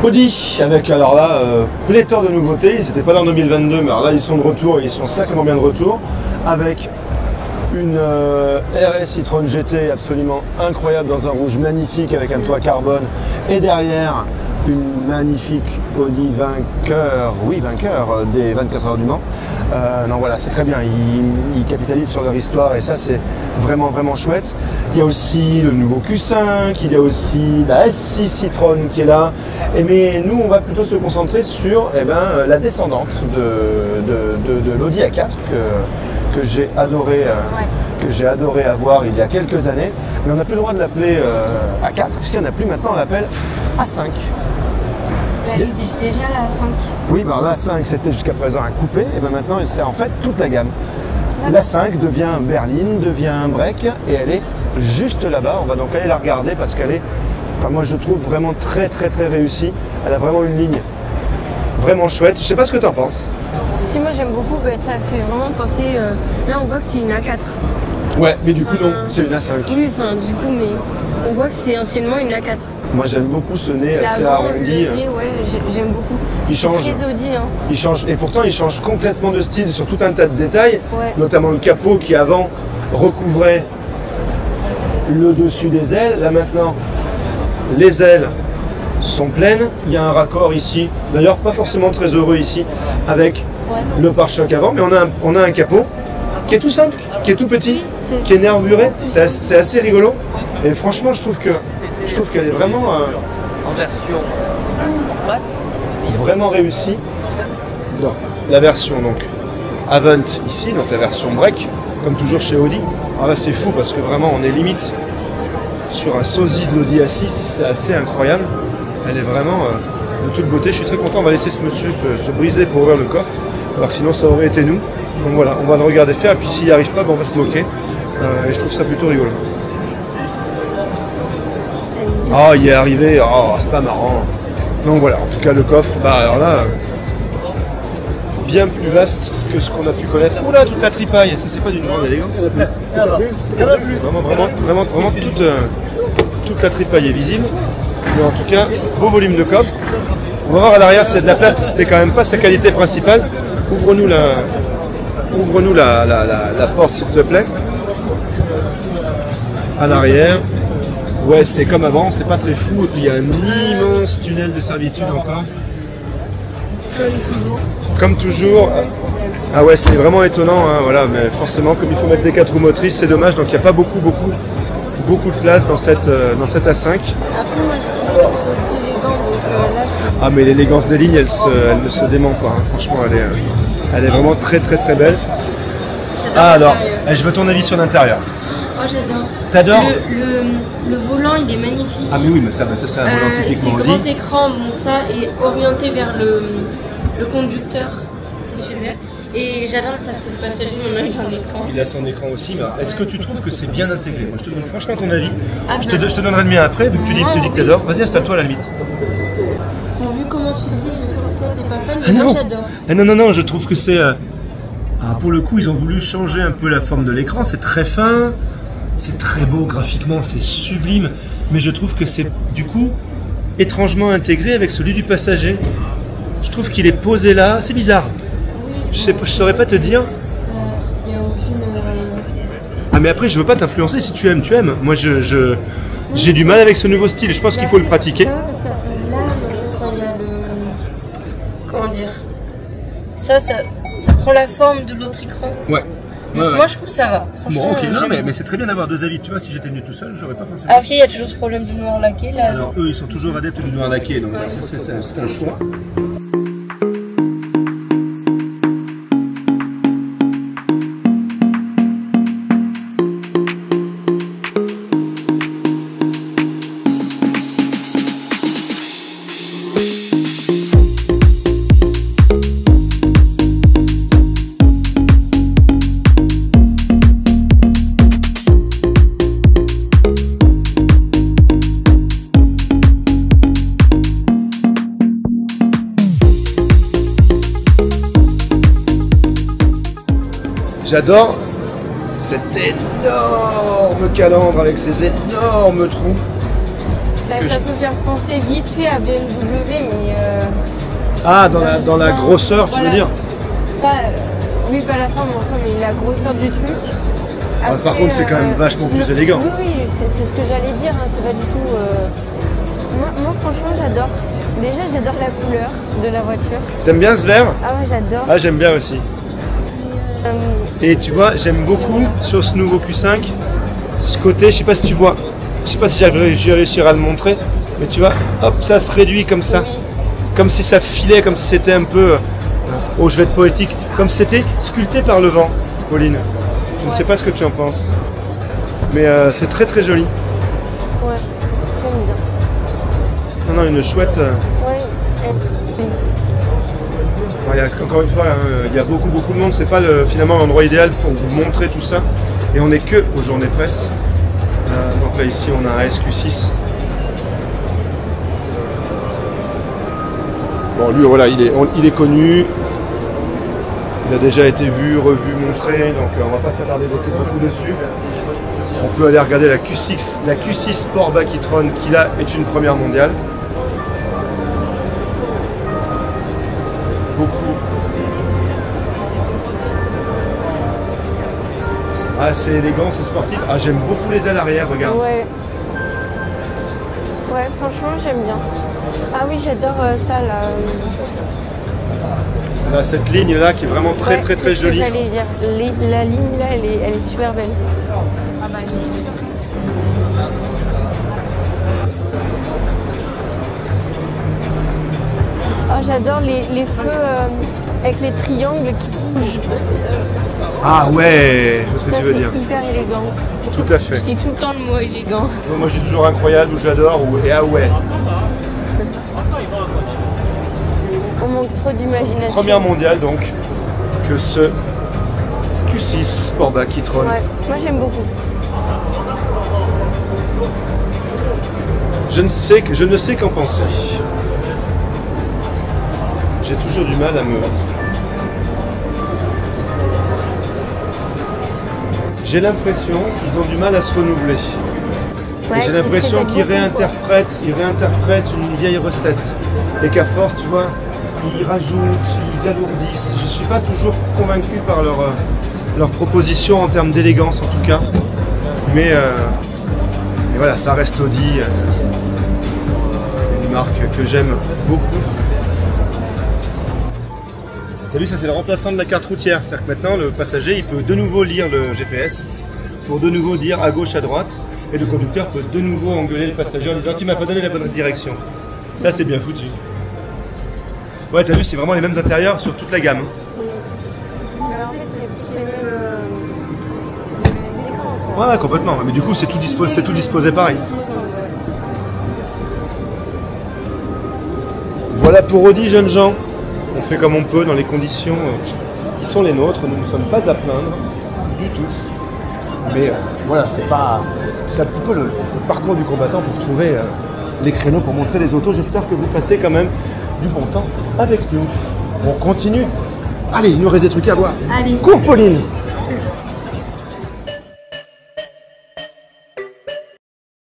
Audi avec alors là pléthore de nouveautés, ils n'étaient pas là en 2022 mais alors là ils sont de retour, ils sont sacrément bien de retour avec une RS Citroën GT absolument incroyable dans un rouge magnifique avec un toit carbone et derrière une magnifique Audi vainqueur, oui vainqueur des 24 heures du Mans. Non voilà, c'est très bien, ils capitalisent sur leur histoire et ça c'est vraiment chouette. Il y a aussi le nouveau Q5, il y a aussi la S6 Citroën qui est là. Mais nous on va plutôt se concentrer sur la descendante de l'Audi A4 que j'ai adoré avoir il y a quelques années. Mais on n'a plus le droit de l'appeler A4 puisqu'il n'y en a plus maintenant, on l'appelle A5. Elle existe déjà la A5. Oui, bah la A5 c'était jusqu'à présent un coupé, et bien maintenant c'est en fait toute la gamme. La 5 devient berline, devient break, et elle est juste là-bas. On va donc aller la regarder parce qu'elle est, enfin moi je trouve vraiment très réussie. Elle a vraiment une ligne vraiment chouette. Je sais pas ce que tu en penses. Si moi j'aime beaucoup, ça fait vraiment penser. Là on voit que c'est une A4. Ouais, mais du coup non, c'est une A5. Oui, enfin du coup, mais on voit que c'est anciennement une A4. Moi j'aime beaucoup ce nez assez arrondi. Ouais, j'aime beaucoup. Il change. Très Audi, hein. Il change. Et pourtant il change complètement de style sur tout un tas de détails, notamment le capot qui avant recouvrait le dessus des ailes. Là maintenant, les ailes sont pleines. Il y a un raccord ici, d'ailleurs pas forcément très heureux ici, avec le pare-choc avant, mais on a un capot qui est tout simple, qui est tout petit, qui est nervuré. C'est assez rigolo. Et franchement, je trouve qu'elle est vraiment en version vraiment réussie. Donc, la version donc Avant ici, donc la version break, comme toujours chez Audi. Alors là c'est fou parce que vraiment on est limite sur un sosie de l'Audi A6, c'est assez incroyable. Elle est vraiment de toute beauté. Je suis très content, on va laisser ce monsieur se briser pour ouvrir le coffre, alors que sinon ça aurait été nous. Donc voilà, on va le regarder faire et puis s'il n'y arrive pas, on va se moquer. Et je trouve ça plutôt rigolo. Oh, il est arrivé, oh, c'est pas marrant. Donc voilà, en tout cas le coffre, alors là, bien plus vaste que ce qu'on a pu connaître. Oula, toute la tripaille, ça c'est pas d'une grande élégance. Vraiment toute la tripaille est visible. Mais en tout cas, beau volume de coffre. On va voir à l'arrière s'il y a de la place, parce que c'était quand même pas sa qualité principale. Ouvre-nous la porte s'il te plaît. À l'arrière. Ouais, c'est comme avant, c'est pas très fou. Et puis il y a un immense tunnel de servitude encore. Comme toujours. Ah ouais, c'est vraiment étonnant, hein, voilà, mais forcément, comme il faut mettre les 4 roues motrices, c'est dommage. Donc il n'y a pas beaucoup de place dans cette A5. Après, moi, je trouve aussi élégant, donc là, ah, mais l'élégance des lignes, elle ne se dément pas. Hein. Franchement, elle est vraiment très belle. Ah alors, je veux ton avis sur l'intérieur. Oh, j'adore. T'adores? Le volant, il est magnifique. Ah mais oui, mais ça c'est un volant typiquement Audi. C'est grand écran, bon ça est orienté vers le conducteur, c'est super. Et j'adore parce que le passager on a un écran. Il a son écran aussi, mais est-ce que tu trouves que c'est bien intégré? Moi je te donne franchement ton avis. Je te donnerai le mien après, vu que tu dis que t'adores. Vas-y, installe-toi à la limite. Bon, vu comment tu le dis, je sens que toi t'es pas fan, mais moi j'adore. Non, je trouve que c'est... pour le coup, ils ont voulu changer un peu la forme de l'écran, c'est très fin. C'est très beau graphiquement, c'est sublime, mais je trouve que c'est du coup étrangement intégré avec celui du passager. Je trouve qu'il est posé là, c'est bizarre. Je saurais pas te dire. Il y a aucune... Ah mais après je veux pas t'influencer, si tu aimes, tu aimes. Moi j'ai du mal avec ce nouveau style, je pense qu'il faut le pratiquer. Ça va parce que là, il y a le... Comment dire? Ça prend la forme de l'autre écran. Ouais. Moi je trouve ça va. Bon ok, non mais c'est très bien d'avoir deux avis. Tu vois, si j'étais venu tout seul, j'aurais pas forcément... Après il y a toujours ce problème du noir laqué là. Alors eux ils sont toujours adeptes du noir laqué, donc c'est un choix. J'adore cet énorme calandre avec ses énormes trous. Ça peut faire penser vite fait à BMW, mais Ah, dans la grosseur, tu veux dire? Oui, pas la forme en soi, mais la grosseur du truc. Après, Par contre, c'est quand même vachement plus élégant. Oui, c'est ce que j'allais dire, hein, c'est pas du tout... Moi, franchement, j'adore. Déjà, j'adore la couleur de la voiture. T'aimes bien ce vert? Ah ouais, j'adore. Ah, j'aime bien aussi. Et tu vois, j'aime beaucoup sur ce nouveau Q5, ce côté, je sais pas si tu vois, je sais pas si j'ai réussi à le montrer, mais tu vois, hop, ça se réduit comme ça. Oui. Comme si ça filait, comme si c'était un peu, oh je vais être poétique, comme si c'était sculpté par le vent, Pauline. Je ne sais pas ce que tu en penses, mais c'est très très joli. Ouais, j'aime bien. Non, non, une chouette... Ouais. Il y a, encore une fois, il y a beaucoup de monde, c'est pas finalement l'endroit idéal pour vous montrer tout ça. Et on n'est que aux journées presse. Donc là ici on a un SQ6. Bon lui voilà, il est connu. Il a déjà été vu, revu, montré, donc on va pas s'attarder beaucoup dessus. On peut aller regarder la Q6 Sportback e-tron qui là est une première mondiale. Ah, c'est élégant, c'est sportif. Ah, j'aime beaucoup les ailes arrière, regarde. Ouais. Ouais, franchement, j'aime bien. Ah oui, j'adore ça, là. Là, cette ligne-là qui est vraiment très jolie. J'allais dire. La ligne, là, elle est super belle. Ah, j'adore les feux avec les triangles qui bougent. Ah ouais, je sais ce que tu veux dire. C'est hyper élégant. Tout à fait. Je dis tout le temps le mot élégant. Moi je dis toujours incroyable ou j'adore ou et ah ouais. On manque trop d'imagination. Première mondiale donc que ce Q6 Sportback e-tron. Ouais, moi j'aime beaucoup. Je ne sais qu'en penser. J'ai toujours du mal à me... J'ai l'impression qu'ils ont du mal à se renouveler. Ouais, j'ai l'impression qu'ils réinterprètent une vieille recette. Et qu'à force, tu vois, ils rajoutent, ils alourdissent. Je ne suis pas toujours convaincu par leur proposition en termes d'élégance en tout cas. Mais voilà, ça reste Audi. Une marque que j'aime beaucoup. T'as vu, ça c'est le remplaçant de la carte routière. C'est-à-dire que maintenant le passager il peut de nouveau lire le GPS pour de nouveau dire à gauche, à droite, et le conducteur peut de nouveau engueuler le passager en disant tu m'as pas donné la bonne direction. Ça c'est bien foutu. Ouais, t'as vu, c'est vraiment les mêmes intérieurs sur toute la gamme. Ouais, complètement. Mais du coup c'est tout disposé pareil. Voilà pour Audi, jeunes gens. On fait comme on peut dans les conditions qui sont les nôtres. Nous ne sommes pas à plaindre du tout. Mais voilà, c'est un petit peu le parcours du combattant pour trouver les créneaux pour montrer les autos. J'espère que vous passez quand même du bon temps avec nous. On continue. Allez, il nous reste des trucs à voir. Allez. Cours, Pauline!